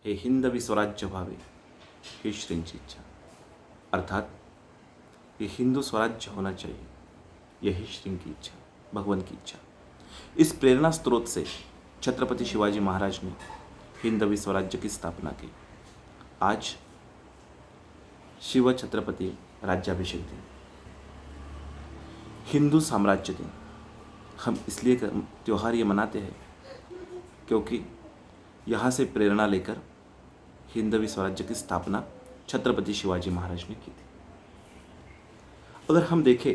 हे हिंदवी स्वराज्य व्हावे ही श्रींची इच्छा, अर्थात ये हिंदू स्वराज्य होना चाहिए, यही श्री की इच्छा, भगवान की इच्छा। इस प्रेरणा स्रोत से छत्रपति शिवाजी महाराज ने हिंदवी स्वराज्य की स्थापना की। आज शिव छत्रपति राज्याभिषेक दिन, हिंदू साम्राज्य दिन। हम इसलिए त्यौहार ये मनाते हैं क्योंकि यहाँ से प्रेरणा लेकर हिंदवी स्वराज्य की स्थापना छत्रपति शिवाजी महाराज ने की थी। अगर हम देखें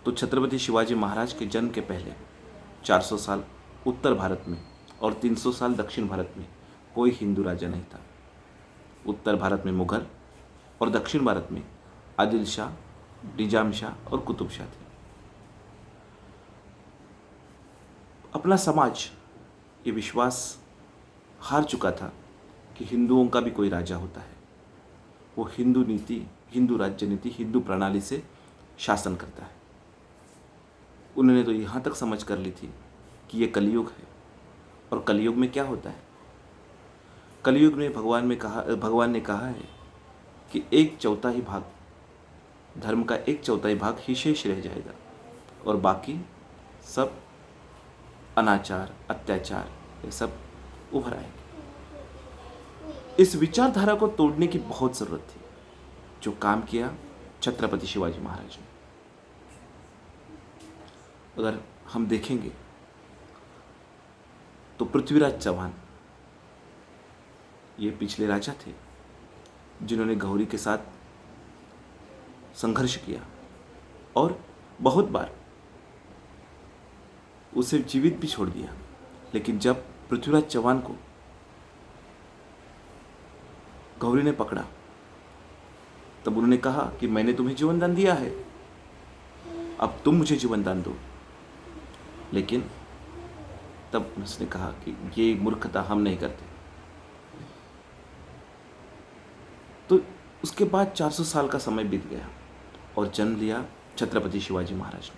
तो छत्रपति शिवाजी महाराज के जन्म के पहले 400 साल उत्तर भारत में और 300 साल दक्षिण भारत में कोई हिंदू राजा नहीं था। उत्तर भारत में मुगल और दक्षिण भारत में आदिल शाह, निजाम शाह और कुतुब शाह थे। अपना समाज ये विश्वास हार चुका था कि हिंदुओं का भी कोई राजा होता है। वो हिंदू नीति, हिंदू राज्य नीति, हिंदू प्रणाली से शासन करता है। उन्होंने तो यहाँ तक समझ कर ली थी कि ये कलयुग है, और कलयुग में क्या होता है? कलयुग में भगवान ने कहा है कि 1/4 भाग धर्म का 1/4 भाग ही शेष रह जाएगा और बाकी सब अनाचार, अत्याचार ये सब उभर आएंगे। इस विचारधारा को तोड़ने की बहुत जरूरत थी, जो काम किया छत्रपति शिवाजी महाराज ने। अगर हम देखेंगे तो पृथ्वीराज चौहान ये पिछले राजा थे जिन्होंने गौरी के साथ संघर्ष किया और बहुत बार उसे जीवित भी छोड़ दिया। लेकिन जब पृथ्वीराज चौहान को गौरी ने पकड़ा तब उन्होंने कहा कि मैंने तुम्हें जीवन दान दिया है, अब तुम मुझे जीवन दान दो। लेकिन तब उसने कहा कि ये मूर्खता हम नहीं करते। तो उसके बाद 400 साल का समय बीत गया और जन्म लिया छत्रपति शिवाजी महाराज ने।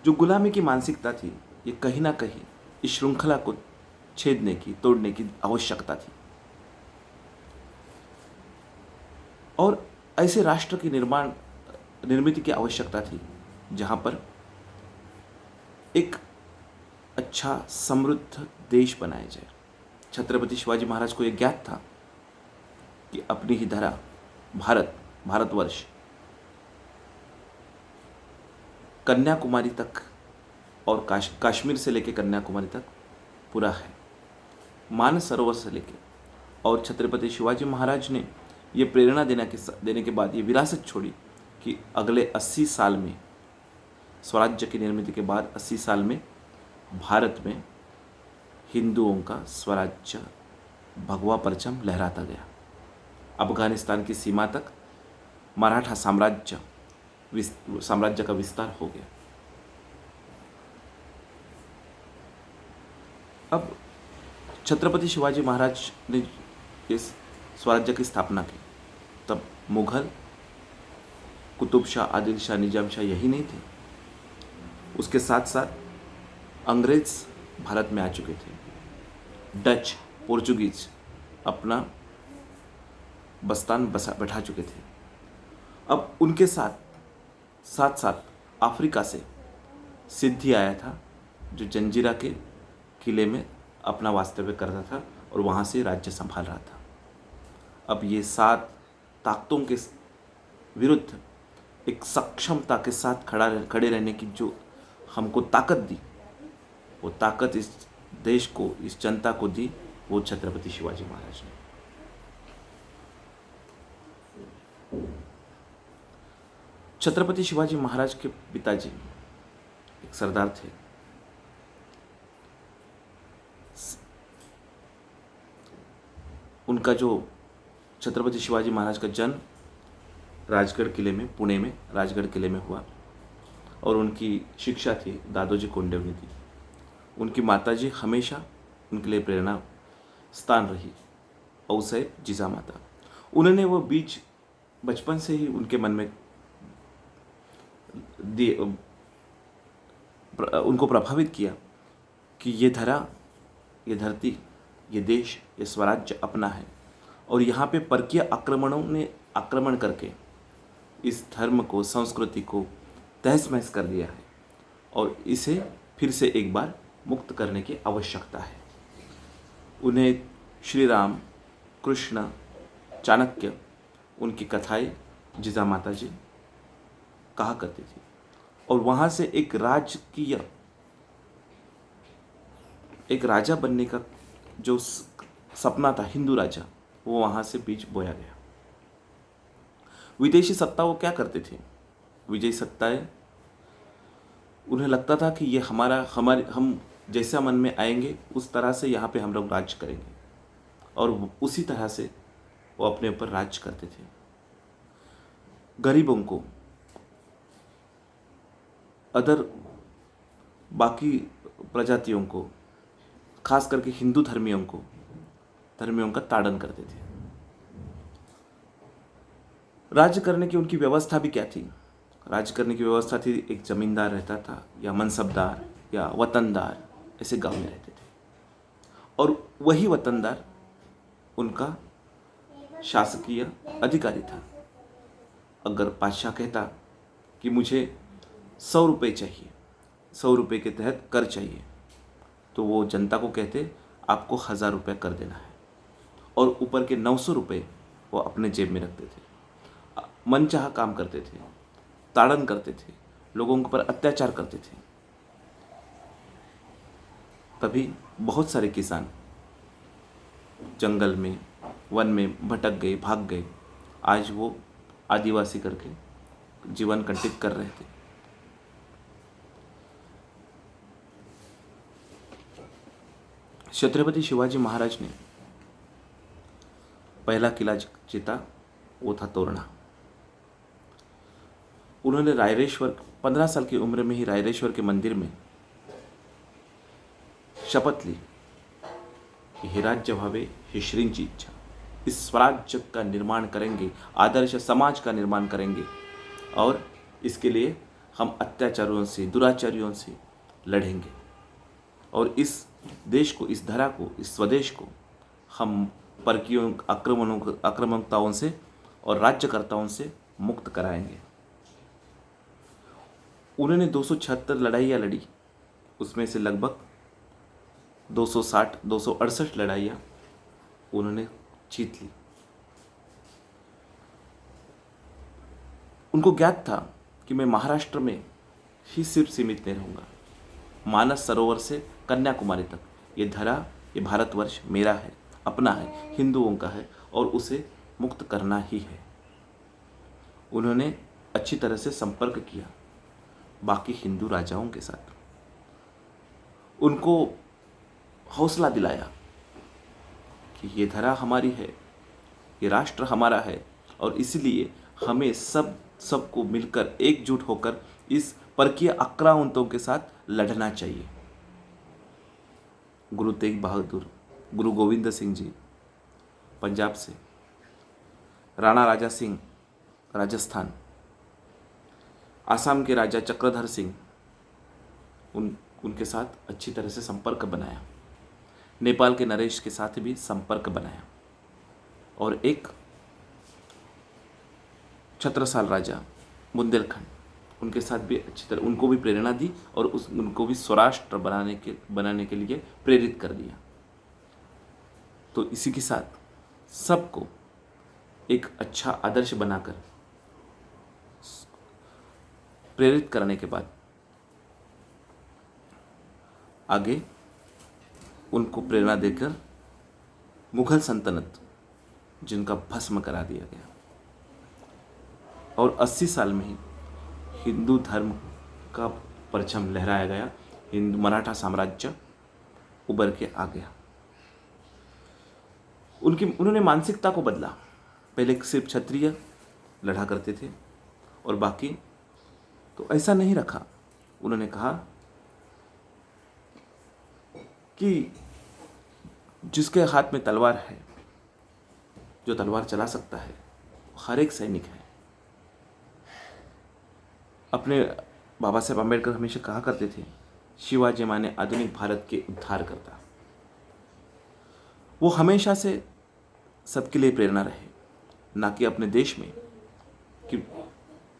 जो गुलामी की मानसिकता थी, ये कहीं ना कहीं इस श्रृंखला को छेदने की, तोड़ने की आवश्यकता थी। और ऐसे राष्ट्र की निर्मित की आवश्यकता थी जहां पर एक अच्छा समृद्ध देश बनाया जाए। छत्रपति शिवाजी महाराज को यह ज्ञात था कि अपनी ही धरा भारतवर्ष कन्याकुमारी तक और कश्मीर से लेकर कन्याकुमारी तक पूरा है, मानस सरोवर से लेकर। और छत्रपति शिवाजी महाराज ने ये प्रेरणा देने के बाद ये विरासत छोड़ी कि अगले 80 साल में, स्वराज्य की निर्मित के बाद 80 साल में भारत में हिंदुओं का स्वराज्य भगवा परचम लहराता गया। अफगानिस्तान की सीमा तक मराठा साम्राज्य का विस्तार हो गया। अब छत्रपति शिवाजी महाराज ने इस स्वराज्य की स्थापना की, तब मुगल, कुतुब शाह, आदिल शाह, निजाम शाह यही नहीं थे। उसके साथ साथ अंग्रेज भारत में आ चुके थे। डच, पोर्चुगीज अपना बस्तान बैठा चुके थे। अब उनके साथ अफ्रीका से सिद्धी आया था, जो जंजीरा के किले में अपना वास्तव्य करता था और वहाँ से राज्य संभाल रहा था। अब ये 7 ताकतों के विरुद्ध एक सक्षमता के साथ खड़े रहने की जो हमको ताकत दी, वो ताकत इस देश को, इस जनता को दी, वो छत्रपति शिवाजी महाराज ने। छत्रपति शिवाजी महाराज के पिताजी एक सरदार थे। उनका जो छत्रपति शिवाजी महाराज का जन्म राजगढ़ किले में, पुणे में राजगढ़ किले में हुआ और उनकी शिक्षा थी दादोजी कोंडदेव दी। उनकी माताजी हमेशा उनके लिए प्रेरणा स्थान रही, औसैब जिजामाता। उन्होंने वो बीज बचपन से ही उनके मन में उनको प्रभावित किया कि ये धरा ये धरती, ये देश, ये स्वराज्य अपना है और यहाँ पे परकीय आक्रमणों ने आक्रमण करके इस धर्म को, संस्कृति को तहस महस कर दिया है और इसे फिर से एक बार मुक्त करने की आवश्यकता है। उन्हें श्री राम, कृष्ण, चाणक्य, उनकी कथाएं जिजामाता जी कहा करती थी और वहाँ से एक राजा बनने का जो सपना था, हिंदू राजा, वो वहाँ से बीज बोया गया। विदेशी सत्ता वो क्या करते थे? विजयी सत्ताएं, उन्हें लगता था कि ये हम जैसा मन में आएंगे उस तरह से यहाँ पे हम लोग राज्य करेंगे और उसी तरह से वो अपने ऊपर राज्य करते थे। गरीबों को, बाकी प्रजातियों को, खास करके हिंदू धर्मियों का ताड़न करते थे। राज्य करने की उनकी व्यवस्था भी क्या थी? राज्य करने की व्यवस्था थी, एक जमींदार रहता था या मनसबदार या वतनदार, ऐसे गांव में रहते थे और वही वतनदार उनका शासकीय अधिकारी था। अगर बादशाह कहता कि मुझे 100 रुपये चाहिए, 100 रुपये के तहत कर चाहिए, तो वो जनता को कहते आपको 1000 रुपये कर देना है और ऊपर के 900 रुपये वो अपने जेब में रखते थे। मनचाहा काम करते थे, ताड़न करते थे, लोगों के ऊपर अत्याचार करते थे। तभी बहुत सारे किसान जंगल में, वन में भटक गए, भाग गए। आज वो आदिवासी करके जीवन कंटित कर रहे थे। छत्रपति शिवाजी महाराज ने पहला किला जीता, वो था तोरणा। उन्होंने रायरेश्वर, 15 साल की उम्र में ही रायरेश्वर के मंदिर में शपथ ली कि हे राज्य भावे, हे श्रींची इच्छा, इस स्वराज्य का निर्माण करेंगे, आदर्श समाज का निर्माण करेंगे और इसके लिए हम अत्याचारियों से, दुराचारियों से लड़ेंगे और इस देश को, इस धरा को, इस स्वदेश को हम परकीयों, आक्रामकताओं से और राज्यकर्ताओं से मुक्त कराएंगे। उन्होंने 276 लड़ाइयाँ लड़ी, उसमें से लगभग 268 लड़ाइयाँ उन्होंने जीत ली। उनको ज्ञात था कि मैं महाराष्ट्र में ही सिर्फ सीमित नहीं रहूँगा, मानस सरोवर से कन्याकुमारी तक ये धरा, ये भारतवर्ष मेरा है, अपना है, हिंदुओं का है और उसे मुक्त करना ही है। उन्होंने अच्छी तरह से संपर्क किया बाकी हिंदू राजाओं के साथ, उनको हौसला दिलाया कि ये धरा हमारी है, ये राष्ट्र हमारा है और इसलिए हमें सबको मिलकर, एकजुट होकर इस परकीय आक्रामकों के साथ लड़ना चाहिए। गुरु तेग बहादुर, गुरु गोविंद सिंह जी पंजाब से, राणा राजा सिंह राजस्थान, आसाम के राजा चक्रधर सिंह, उनके साथ अच्छी तरह से संपर्क बनाया। नेपाल के नरेश के साथ भी संपर्क बनाया और एक छत्रसाल राजा बुंदेलखंड, उनके साथ भी अच्छी तरह, उनको भी प्रेरणा दी और उनको भी स्वराष्ट्र बनाने के लिए प्रेरित कर दिया। तो इसी के साथ सबको एक अच्छा आदर्श बनाकर प्रेरित करने के बाद आगे उनको प्रेरणा देकर मुगल सल्तनत, जिनका भस्म करा दिया गया और 80 साल में ही हिंदू धर्म का परचम लहराया गया, हिंदू मराठा साम्राज्य उभर के आ गया। उन्होंने मानसिकता को बदला। पहले सिर्फ क्षत्रिय लड़ा करते थे और बाकी तो ऐसा नहीं रखा। उन्होंने कहा कि जिसके हाथ में तलवार है, जो तलवार चला सकता है, हर एक सैनिक है। अपने बाबा साहेब अम्बेडकर हमेशा कहा करते थे, शिवाजी माने आधुनिक भारत के उद्धार करता। वो हमेशा से सबके लिए प्रेरणा रहे, ना कि अपने देश में, कि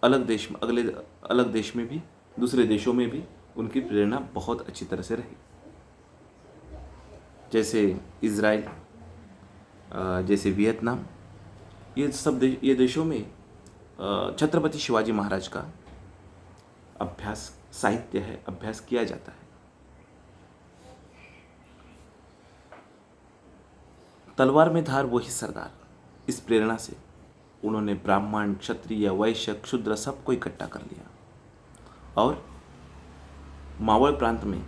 अलग देश में, अलग देश में भी, दूसरे देशों में भी उनकी प्रेरणा बहुत अच्छी तरह से रही। जैसे इज़राइल, जैसे वियतनाम, ये देशों में छत्रपति शिवाजी महाराज का अभ्यास, साहित्य है, अभ्यास किया जाता है। तलवार में धार वही सरदार, इस प्रेरणा से उन्होंने ब्राह्मण, क्षत्रिय, वैश्य, क्षुद्र सबको इकट्ठा कर लिया और मावल प्रांत में,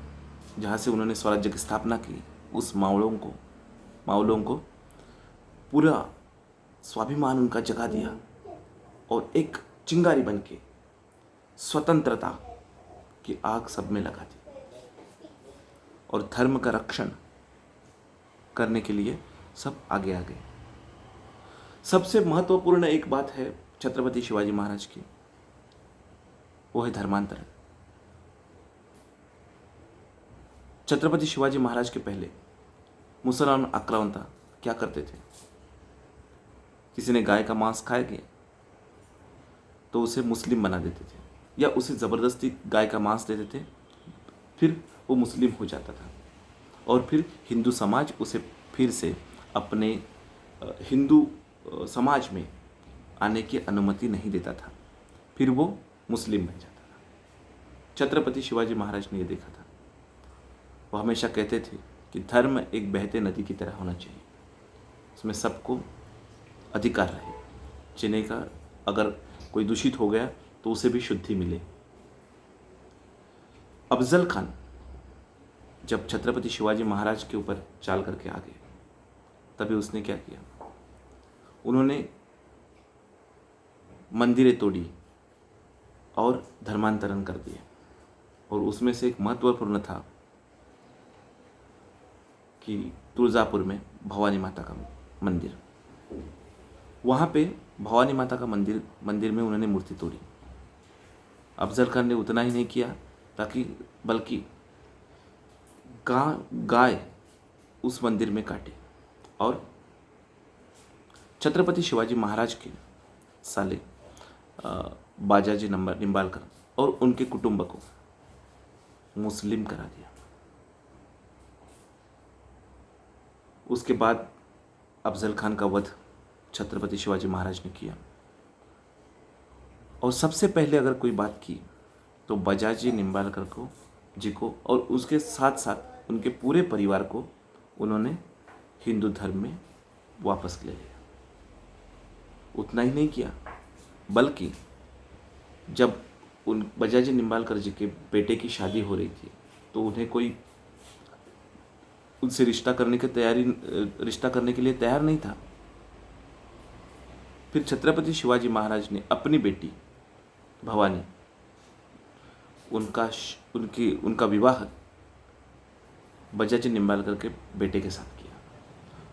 जहाँ से उन्होंने स्वराज्य की स्थापना की, उस मावलों को पूरा स्वाभिमान उनका जगा दिया और एक चिंगारी बन के स्वतंत्रता की आग सब में लगा दी और धर्म का रक्षण करने के लिए सब आगे आ गए। सबसे महत्वपूर्ण एक बात है छत्रपति शिवाजी महाराज की, वो है धर्मांतरण। छत्रपति शिवाजी महाराज के पहले मुसलमान आक्रांता क्या करते थे? किसी ने गाय का मांस खाया गया तो उसे मुस्लिम बना देते थे, या उसे ज़बरदस्ती गाय का मांस दे देते, फिर वो मुस्लिम हो जाता था और फिर हिंदू समाज उसे फिर से अपने हिंदू समाज में आने की अनुमति नहीं देता था, फिर वो मुस्लिम बन जाता था। छत्रपति शिवाजी महाराज ने ये देखा था। वो हमेशा कहते थे कि धर्म एक बहते नदी की तरह होना चाहिए, उसमें सबको अधिकार रहे, जीने का। अगर कोई दूषित हो गया तो उसे भी शुद्धि मिले। अफजल खान जब छत्रपति शिवाजी महाराज के ऊपर चाल करके आ गए, तभी उसने क्या किया? उन्होंने मंदिरें तोड़ी और धर्मांतरण कर दिए, और उसमें से एक महत्वपूर्ण था कि तुळजापुर में भवानी माता का मंदिर, वहाँ पे भवानी माता का मंदिर में उन्होंने मूर्ति तोड़ी। अफजल खान ने उतना ही नहीं किया, बल्कि गाय उस मंदिर में काटे और छत्रपति शिवाजी महाराज के साले बाजाजी निंबालकर और उनके कुटुंब को मुस्लिम करा दिया। उसके बाद अफजल खान का वध छत्रपति शिवाजी महाराज ने किया, और सबसे पहले अगर कोई बात की तो बाजाजी निंबालकर को और उसके साथ साथ उनके पूरे परिवार को उन्होंने हिंदू धर्म में वापस ले लिया। उतना ही नहीं किया, बल्कि जब उन बाजाजी निंबालकर जी के बेटे की शादी हो रही थी तो उन्हें कोई उनसे रिश्ता करने के लिए तैयार नहीं था। फिर छत्रपति शिवाजी महाराज ने अपनी बेटी भवानी, उनका विवाह बाजाजी निंबालकर के बेटे के साथ किया।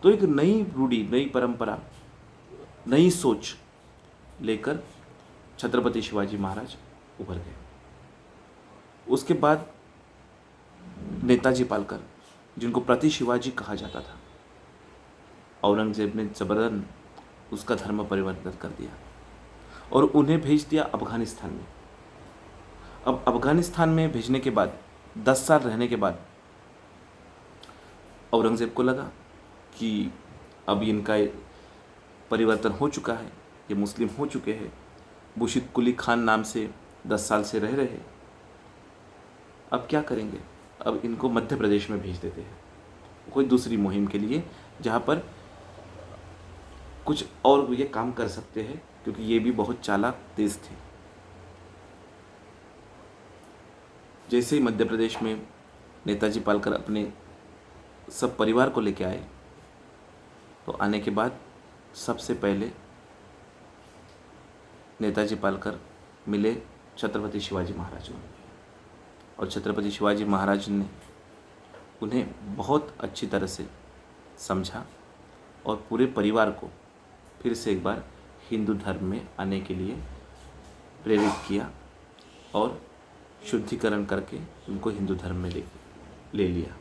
तो एक नई रूढ़ी, नई परंपरा, नई सोच लेकर छत्रपति शिवाजी महाराज उभर गए। उसके बाद नेताजी पालकर, जिनको प्रति शिवाजी कहा जाता था, औरंगजेब ने जबरन उसका धर्म परिवर्तन कर दिया और उन्हें भेज दिया अफगानिस्तान में। अब अफगानिस्तान में भेजने के बाद 10 साल रहने के बाद औरंगजेब को लगा कि अब इनका परिवर्तन हो चुका है, ये मुस्लिम हो चुके हैं, बुशिद कुली खान नाम से 10 साल से रह रहे, अब क्या करेंगे? अब इनको मध्य प्रदेश में भेज देते हैं कोई दूसरी मुहिम के लिए, जहाँ पर कुछ और ये काम कर सकते हैं, क्योंकि ये भी बहुत चालाक तेज थे। जैसे ही मध्य प्रदेश में नेताजी पालकर अपने सब परिवार को लेकर आए, तो आने के बाद सबसे पहले नेताजी पालकर मिले छत्रपति शिवाजी महाराज को, और छत्रपति शिवाजी महाराज ने उन्हें बहुत अच्छी तरह से समझा और पूरे परिवार को फिर से एक बार हिंदू धर्म में आने के लिए प्रेरित किया और शुद्धिकरण करके उनको हिंदू धर्म में ले लिया।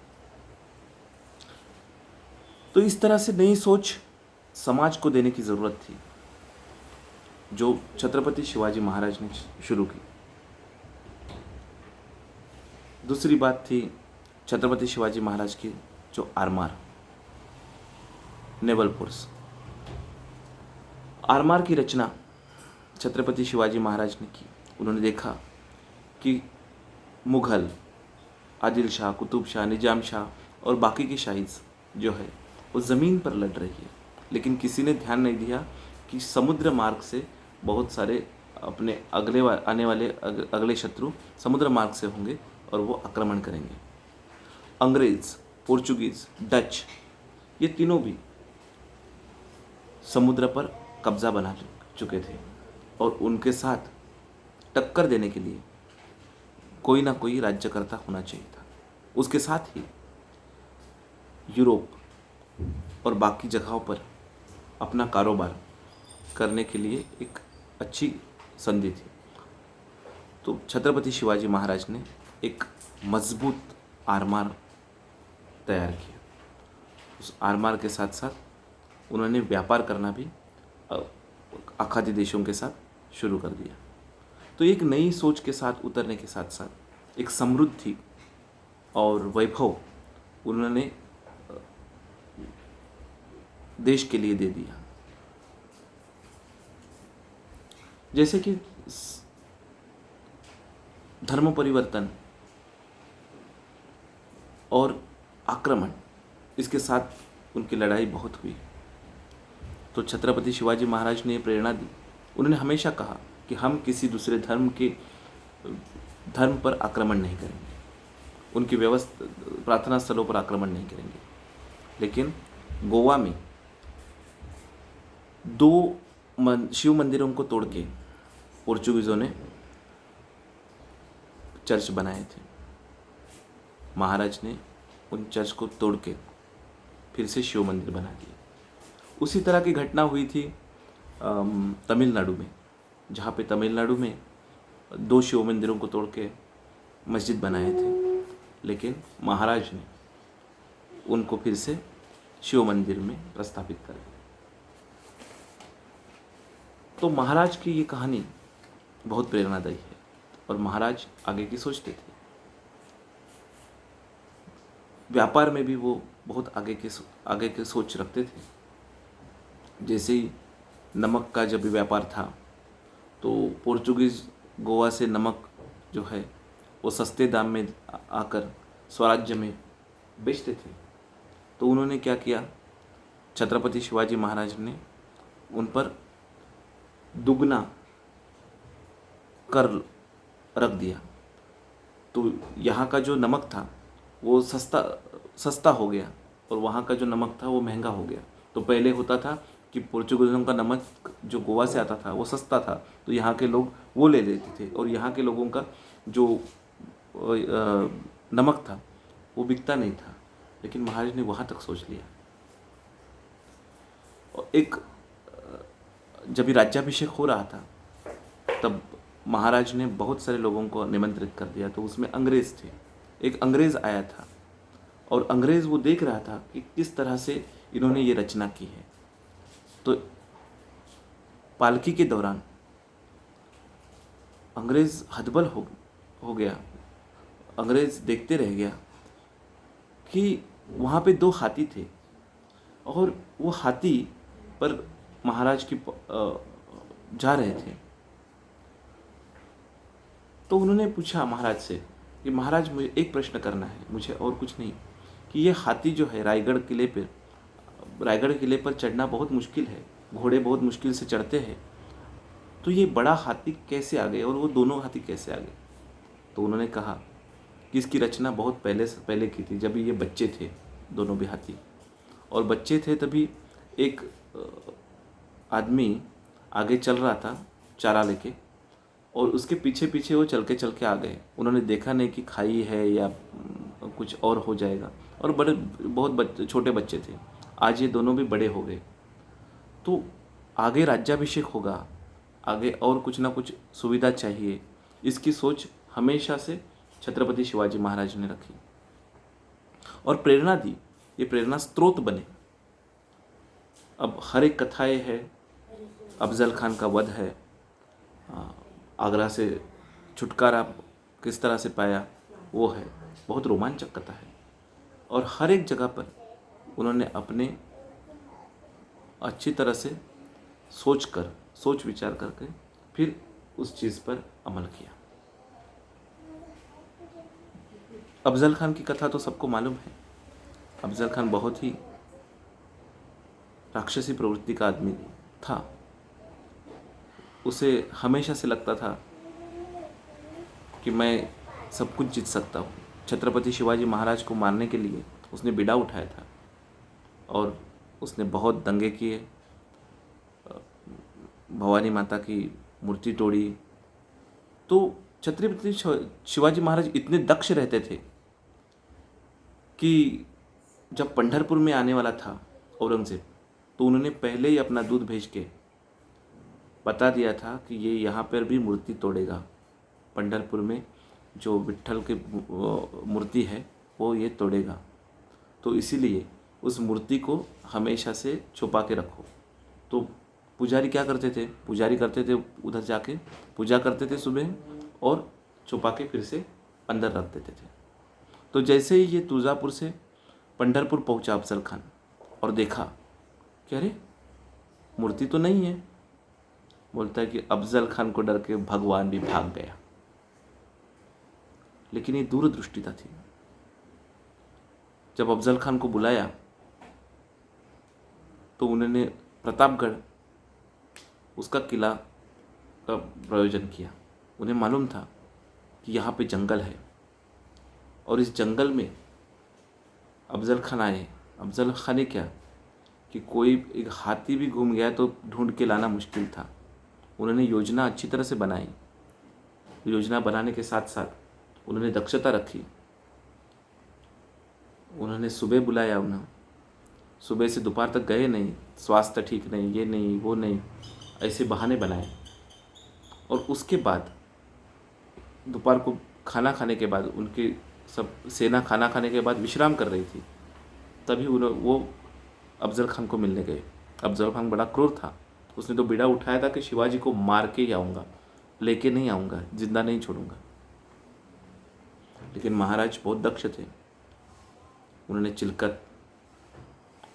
तो इस तरह से नई सोच समाज को देने की ज़रूरत थी, जो छत्रपति शिवाजी महाराज ने शुरू की। दूसरी बात थी छत्रपति शिवाजी महाराज की जो आरमार, नेवल फोर्स। आरमार की रचना छत्रपति शिवाजी महाराज ने की। उन्होंने देखा कि मुग़ल, आदिल शाह, कुतुब शाह, निजाम शाह और बाकी की शाही जो है वो ज़मीन पर लड़ रही है, लेकिन किसी ने ध्यान नहीं दिया कि समुद्र मार्ग से बहुत सारे अपने आने वाले अगले शत्रु समुद्र मार्ग से होंगे और वो आक्रमण करेंगे। अंग्रेज़, पोर्चुगीज़, डच, ये तीनों भी समुद्र पर कब्जा बना चुके थे और उनके साथ टक्कर देने के लिए कोई ना कोई राज्यकर्ता होना चाहिए था। उसके साथ ही यूरोप और बाकी जगहों पर अपना कारोबार करने के लिए एक अच्छी संधि थी। तो छत्रपति शिवाजी महाराज ने एक मजबूत आरमार तैयार किया। उस आरमार के साथ साथ उन्होंने व्यापार करना भी आखाती देशों के साथ शुरू कर दिया। तो एक नई सोच के साथ उतरने के साथ साथ एक समृद्धि और वैभव उन्होंने देश के लिए दे दिया। जैसे कि धर्म परिवर्तन और आक्रमण, इसके साथ उनकी लड़ाई बहुत हुई। तो छत्रपति शिवाजी महाराज ने प्रेरणा दी। उन्होंने हमेशा कहा कि हम किसी दूसरे धर्म पर आक्रमण नहीं करेंगे, उनकी प्रार्थना स्थलों पर आक्रमण नहीं करेंगे। लेकिन गोवा में 2 शिव मंदिरों को तोड़ के पोर्चुगीज़ों ने चर्च बनाए थे। महाराज ने उन चर्च को तोड़ के फिर से शिव मंदिर बना दिए। उसी तरह की घटना हुई थी तमिलनाडु में, जहाँ पे तमिलनाडु में 2 शिव मंदिरों को तोड़ के मस्जिद बनाए थे, लेकिन महाराज ने उनको फिर से शिव मंदिर में प्रस्थापित कर दिया। तो महाराज की ये कहानी बहुत प्रेरणादायी है और महाराज आगे की सोचते थे। व्यापार में भी वो बहुत आगे के सोच रखते थे। जैसे ही नमक का जब व्यापार था तो पोर्चुगीज़ गोवा से नमक जो है वो सस्ते दाम में आकर स्वराज्य में बेचते थे। तो उन्होंने क्या किया, छत्रपति शिवाजी महाराज ने उन पर दुगना कर रख दिया। तो यहाँ का जो नमक था वो सस्ता हो गया और वहाँ का जो नमक था वो महंगा हो गया। तो पहले होता था कि पोर्चुगीज़ों का नमक जो गोवा से आता था वो सस्ता था, तो यहाँ के लोग वो ले लेते थे और यहाँ के लोगों का जो नमक था वो बिकता नहीं था। लेकिन महाराज ने वहाँ तक सोच लिया। और एक जब ये राज्याभिषेक हो रहा था तब महाराज ने बहुत सारे लोगों को निमंत्रित कर दिया। तो उसमें अंग्रेज़ थे। एक अंग्रेज़ आया था और अंग्रेज़ वो देख रहा था कि किस तरह से इन्होंने ये रचना की है। तो पालकी के दौरान अंग्रेज़ हतबल हो गया। अंग्रेज़ देखते रह गया कि वहाँ पे 2 हाथी थे और वो हाथी पर महाराज की जा रहे थे। तो उन्होंने पूछा महाराज से कि महाराज मुझे एक प्रश्न करना है, मुझे और कुछ नहीं, कि ये हाथी जो है रायगढ़ किले पर चढ़ना बहुत मुश्किल है, घोड़े बहुत मुश्किल से चढ़ते हैं, तो ये बड़ा हाथी कैसे आ गए और वो दोनों हाथी कैसे आ गए। तो उन्होंने कहा कि इसकी रचना बहुत पहले की थी, जब ये बच्चे थे दोनों भी हाथी, और बच्चे थे तभी एक आदमी आगे चल रहा था चारा लेके और उसके पीछे पीछे वो चल के आ गए। उन्होंने देखा नहीं कि खाई है या कुछ और हो जाएगा, और बहुत छोटे बच्चे थे। आज ये दोनों भी बड़े हो गए। तो आगे राज्याभिषेक होगा, आगे और कुछ ना कुछ सुविधा चाहिए, इसकी सोच हमेशा से छत्रपति शिवाजी महाराज ने रखी और प्रेरणा दी। ये प्रेरणा स्रोत बने अब हर एक कथा ये है, अफजल खान का वध है, आगरा से छुटकारा किस तरह से पाया, वो है। बहुत रोमांचक कथा है और हर एक जगह पर उन्होंने अपने अच्छी तरह से सोच विचार करके फिर उस चीज़ पर अमल किया। अफजल खान की कथा तो सबको मालूम है। अफजल खान बहुत ही राक्षसी प्रवृत्ति का आदमी था। उसे हमेशा से लगता था कि मैं सब कुछ जीत सकता हूँ। छत्रपति शिवाजी महाराज को मारने के लिए उसने बीड़ा उठाया था और उसने बहुत दंगे किए, भवानी माता की मूर्ति तोड़ी। तो छत्रपति शिवाजी महाराज इतने दक्ष रहते थे कि जब पंढरपुर में आने वाला था औरंगज़ेब, तो उन्होंने पहले ही अपना दूध भेज के बता दिया था कि ये यहाँ पर भी मूर्ति तोड़ेगा। पंढरपुर में जो विट्ठल की मूर्ति है वो ये तोड़ेगा, तो इसीलिए उस मूर्ति को हमेशा से छुपा के रखो। तो पुजारी क्या करते थे? पुजारी करते थे उधर जाके पूजा करते थे सुबह और छुपा के फिर से अंदर रख देते थे। तो जैसे ही ये तुळजापुर से पंढरपुर पहुंचा अफजल खान और देखा कि अरे मूर्ति तो नहीं है, बोलता है कि अफजल खान को डर के भगवान भी भाग गया। लेकिन ये दूरदृष्टिता थी। जब अफजल खान को बुलाया तो उन्होंने प्रतापगढ़ उसका किला का प्रयोजन किया। उन्हें मालूम था कि यहाँ पे जंगल है और इस जंगल में अफजल खान आए। अफजल खान ने क्या कि कोई एक हाथी भी घूम गया तो ढूंढ के लाना मुश्किल था। उन्होंने योजना अच्छी तरह से बनाई। योजना बनाने के साथ साथ उन्होंने दक्षता रखी। उन्होंने सुबह बुलाया, उन्हें सुबह से दोपहर तक गए नहीं, स्वास्थ्य ठीक नहीं, ये नहीं वो नहीं, ऐसे बहाने बनाए। और उसके बाद दोपहर को खाना खाने के बाद उनकी सब सेना खाना खाने के बाद विश्राम कर रही थी, तभी वो अफजल खान को मिलने गए। अफजल खान बड़ा क्रूर था। उसने तो बीड़ा उठाया था कि शिवाजी को मार के ही आऊँगा, लेके नहीं आऊँगा, जिंदा नहीं छोड़ूंगा। लेकिन महाराज बहुत दक्ष थे। उन्होंने चिलकत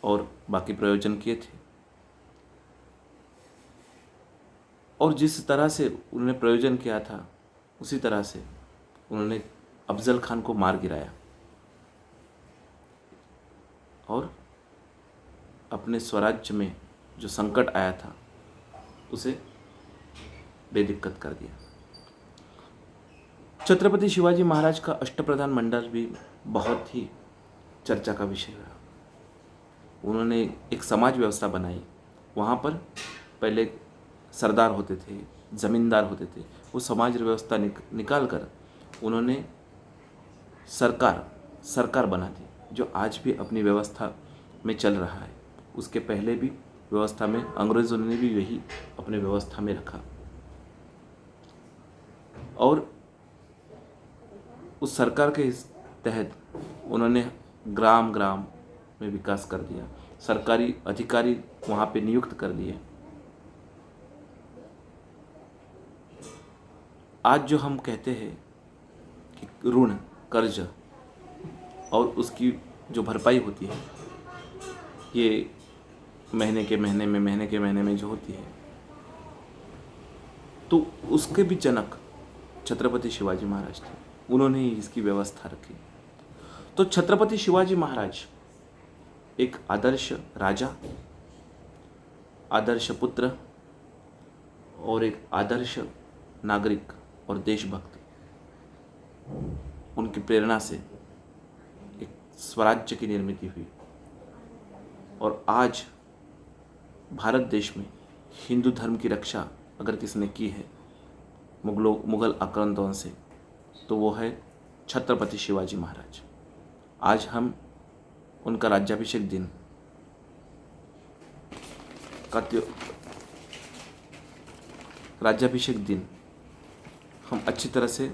और बाकी प्रयोजन किए थे और जिस तरह से उन्होंने प्रयोजन किया था उसी तरह से उन्होंने अफजल खान को मार गिराया और अपने स्वराज्य में जो संकट आया था उसे बेदिक्कत कर दिया। छत्रपति शिवाजी महाराज का अष्टप्रधान मंडल भी बहुत ही चर्चा का विषय रहा। उन्होंने एक समाज व्यवस्था बनाई। वहाँ पर पहले सरदार होते थे, ज़मींदार होते थे। वो समाज व्यवस्था निकाल कर उन्होंने सरकार बना दी, जो आज भी अपनी व्यवस्था में चल रहा है। उसके पहले भी व्यवस्था में अंग्रेज़ों ने भी यही अपने व्यवस्था में रखा और उस सरकार के तहत उन्होंने ग्राम में विकास कर दिया। सरकारी अधिकारी वहाँ पे नियुक्त कर दिए। आज जो हम कहते हैं कि ऋण, कर्ज और उसकी जो भरपाई होती है, ये महीने के महीने में जो होती है, तो उसके भी जनक छत्रपति शिवाजी महाराज थे। उन्होंने ही इसकी व्यवस्था रखी। तो छत्रपति शिवाजी महाराज एक आदर्श राजा, आदर्श पुत्र और एक आदर्श नागरिक और देशभक्त, उनकी प्रेरणा से एक स्वराज्य की निर्मित हुई। और आज भारत देश में हिंदू धर्म की रक्षा अगर किसने की है मुगल आक्रांताओं से, तो वो है छत्रपति शिवाजी महाराज। आज हम उनका राज्याभिषेक दिन हम अच्छी तरह से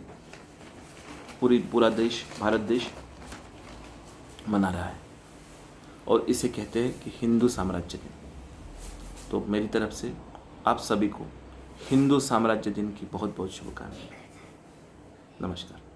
पूरा देश, भारत देश मना रहा है और इसे कहते हैं कि हिंदू साम्राज्य दिन। तो मेरी तरफ से आप सभी को हिंदू साम्राज्य दिन की बहुत बहुत शुभकामनाएं। नमस्कार।